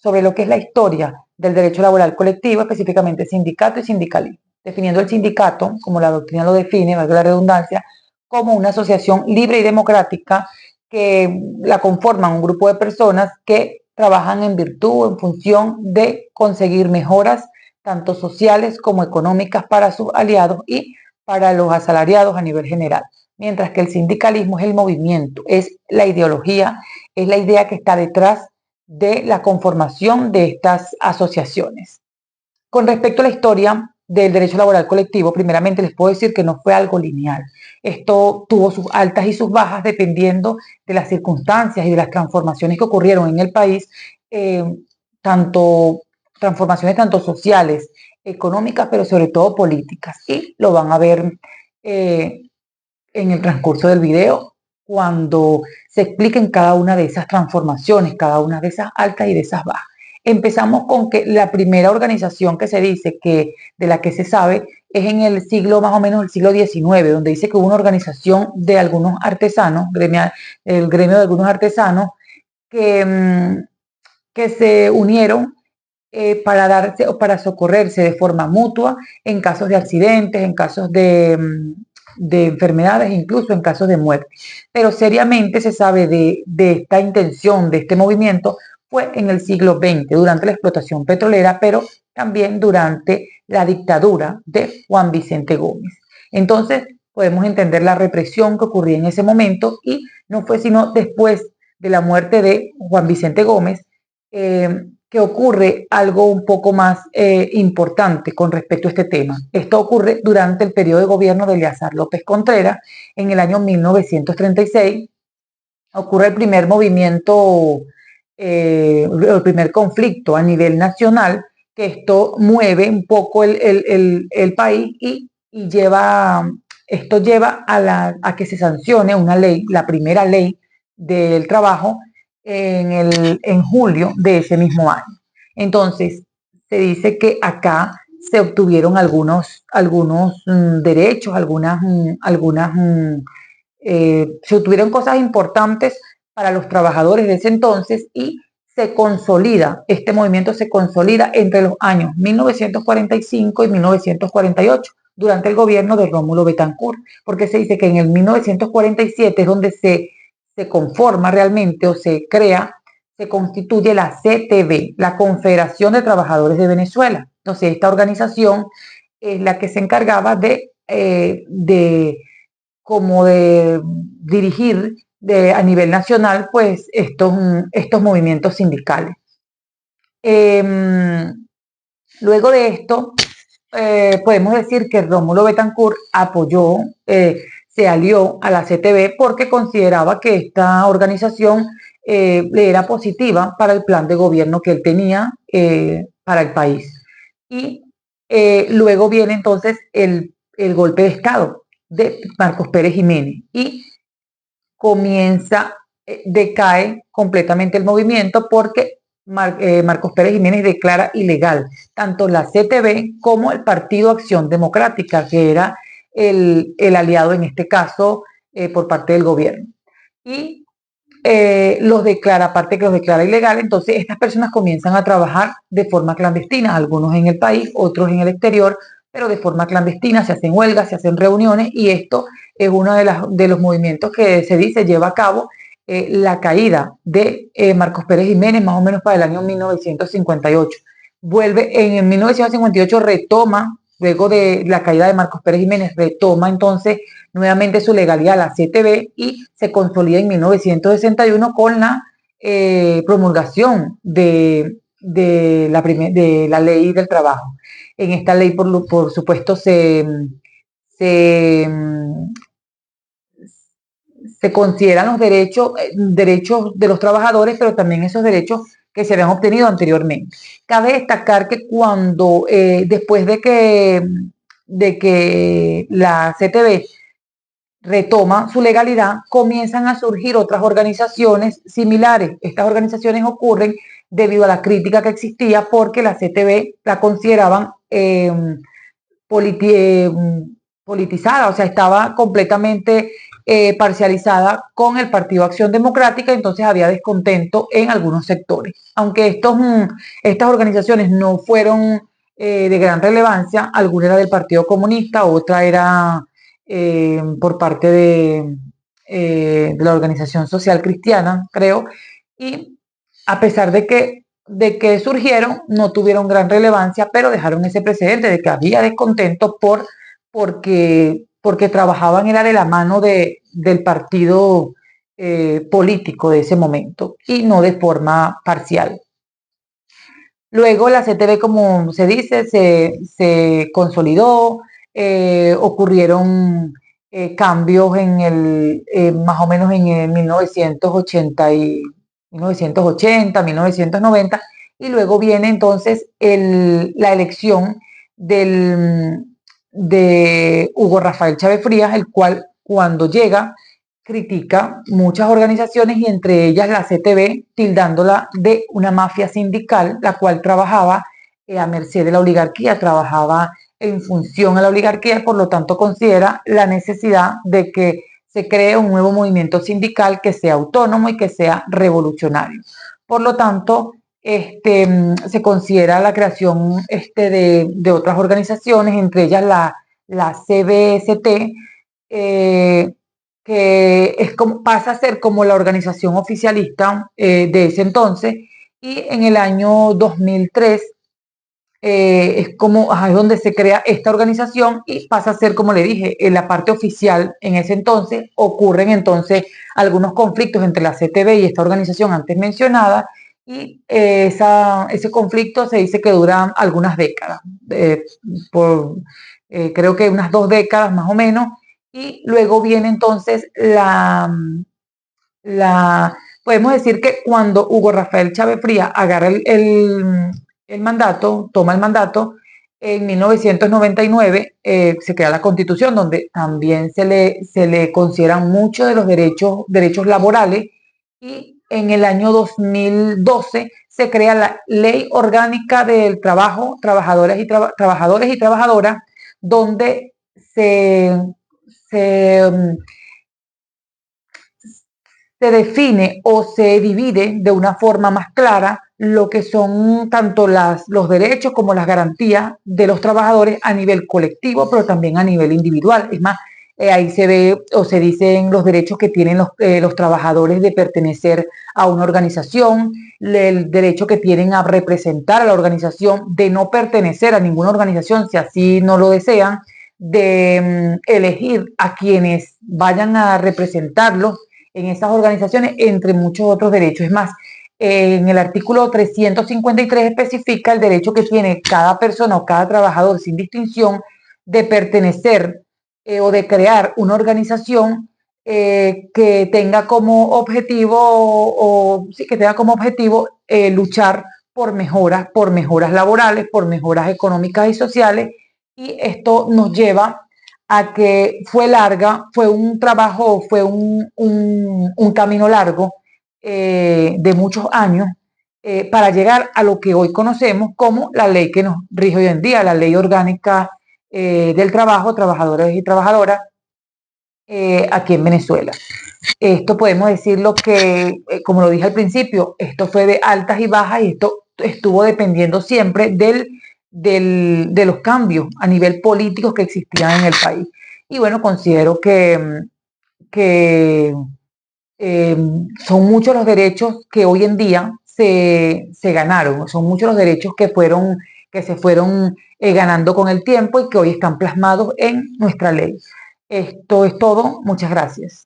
sobre lo que es la historia del derecho laboral colectivo, específicamente sindicato y sindicalismo, definiendo el sindicato, como la doctrina lo define, valga la redundancia, como una asociación libre y democrática que la conforman un grupo de personas que trabajan en virtud o en función de conseguir mejoras tanto sociales como económicas para sus aliados y para los asalariados a nivel general. Mientras que el sindicalismo es el movimiento, es la ideología, es la idea que está detrás de la conformación de estas asociaciones. Con respecto a la historia del derecho laboral colectivo, primeramente les puedo decir que no fue algo lineal. Esto tuvo sus altas y sus bajas dependiendo de las circunstancias y de las transformaciones que ocurrieron en el país, transformaciones tanto sociales, económicas, pero sobre todo políticas. Y lo van a ver en el transcurso del video cuando se expliquen cada una de esas transformaciones, cada una de esas altas y de esas bajas. Empezamos con que la primera organización que se dice que de la que se sabe es en el siglo, más o menos el siglo XIX, donde dice que hubo una organización de algunos artesanos, el gremio de algunos artesanos, que se unieron para socorrerse de forma mutua en casos de accidentes, en casos de enfermedades, incluso en casos de muerte. Pero seriamente se sabe de esta intención, de este movimiento, fue en el siglo XX, durante la explotación petrolera, pero también durante la dictadura de Juan Vicente Gómez. Entonces, podemos entender la represión que ocurría en ese momento y no fue sino después de la muerte de Juan Vicente Gómez que ocurre algo un poco más importante con respecto a este tema. Esto ocurre durante el periodo de gobierno de Eleazar López Contreras, en el año 1936. Ocurre el primer movimiento, el primer conflicto a nivel nacional, que esto mueve un poco el país y esto lleva a que se sancione una ley, la primera ley del trabajo, en julio de ese mismo año. Entonces, se dice que acá se obtuvieron algunos derechos, se obtuvieron cosas importantes para los trabajadores de ese entonces y este movimiento se consolida entre los años 1945 y 1948 durante el gobierno de Rómulo Betancourt, porque se dice que en el 1947 es donde se conforma realmente o se crea, se constituye la CTV, la Confederación de Trabajadores de Venezuela. Entonces, esta organización es la que se encargaba de dirigir a nivel nacional pues estos movimientos sindicales. Luego de esto, podemos decir que Rómulo Betancourt apoyó, se alió a la CTV porque consideraba que esta organización le era positiva para el plan de gobierno que él tenía para el país. Y luego viene entonces el golpe de Estado de Marcos Pérez Jiménez y decae completamente el movimiento porque Marcos Pérez Jiménez declara ilegal tanto la CTV como el Partido Acción Democrática, que era el aliado en este caso por parte del gobierno. Y aparte que los declara ilegal, entonces estas personas comienzan a trabajar de forma clandestina, algunos en el país, otros en el exterior, pero de forma clandestina, se hacen huelgas, se hacen reuniones y esto es uno de los movimientos que se dice lleva a cabo la caída de Marcos Pérez Jiménez más o menos para el año 1958. En el 1958 retoma, luego de la caída de Marcos Pérez Jiménez, retoma entonces nuevamente su legalidad la CTV y se consolida en 1961 con la promulgación de la ley del trabajo. En esta ley, por supuesto, se consideran los derechos de los trabajadores, pero también esos derechos que se habían obtenido anteriormente. Cabe destacar que después de que la CTV retoma su legalidad, comienzan a surgir otras organizaciones similares. Estas organizaciones ocurren debido a la crítica que existía porque la CTV la consideraban politizada, o sea, estaba completamente parcializada con el Partido Acción Democrática, entonces había descontento en algunos sectores. Aunque estas organizaciones no fueron de gran relevancia, alguna era del Partido Comunista, otra era por parte de la Organización Social Cristiana, creo, y a pesar de que surgieron, no tuvieron gran relevancia, pero dejaron ese precedente de que había descontento porque trabajaban era de la mano del partido político de ese momento y no de forma parcial. Luego la CTV, como se dice, se consolidó, ocurrieron cambios más o menos en el 1980, 1990, y luego viene entonces la elección de Hugo Rafael Chávez Frías, el cual cuando llega critica muchas organizaciones y entre ellas la CTV, tildándola de una mafia sindical, la cual trabajaba a merced de la oligarquía, trabajaba en función a la oligarquía y por lo tanto considera la necesidad de que se cree un nuevo movimiento sindical que sea autónomo y que sea revolucionario. Por lo tanto, se considera la creación de otras organizaciones, entre ellas la CBST, que pasa a ser como la organización oficialista de ese entonces, y en el año 2003 es donde se crea esta organización y pasa a ser, como le dije, en la parte oficial en ese entonces. Ocurren entonces algunos conflictos entre la CTV y esta organización antes mencionada, y ese conflicto se dice que dura algunas décadas, creo que unas 2 décadas más o menos, y luego viene entonces podemos decir que cuando Hugo Rafael Chávez Frías agarra el mandato, toma el mandato, en 1999 se crea la Constitución, donde también se le consideran muchos de los derechos laborales, y en el año 2012 se crea la Ley Orgánica del Trabajo, trabajadores y trabajadoras, donde se se define o se divide de una forma más clara lo que son tanto los derechos como las garantías de los trabajadores a nivel colectivo, pero también a nivel individual. Es más, ahí se ve o se dicen los derechos que tienen los trabajadores de pertenecer a una organización, el derecho que tienen a representar a la organización, de no pertenecer a ninguna organización si así no lo desean, de elegir a quienes vayan a representarlos en esas organizaciones, entre muchos otros derechos. Es más, en el artículo 353 especifica el derecho que tiene cada persona o cada trabajador sin distinción de pertenecer o de crear una organización que tenga como objetivo sí, que tenga como objetivo luchar por mejoras laborales, por mejoras económicas y sociales, y esto nos lleva a que fue un trabajo, fue un camino largo de muchos años para llegar a lo que hoy conocemos como la ley que nos rige hoy en día, la Ley Orgánica del Trabajo, Trabajadores y Trabajadoras, aquí en Venezuela. Esto podemos decirlo que, como lo dije al principio, esto fue de altas y bajas, y esto estuvo dependiendo siempre de los cambios a nivel político que existían en el país. Y bueno, considero que son muchos los derechos que hoy en día se ganaron, son muchos los derechos que se fueron ganando con el tiempo y que hoy están plasmados en nuestra ley. Esto es todo. Muchas gracias.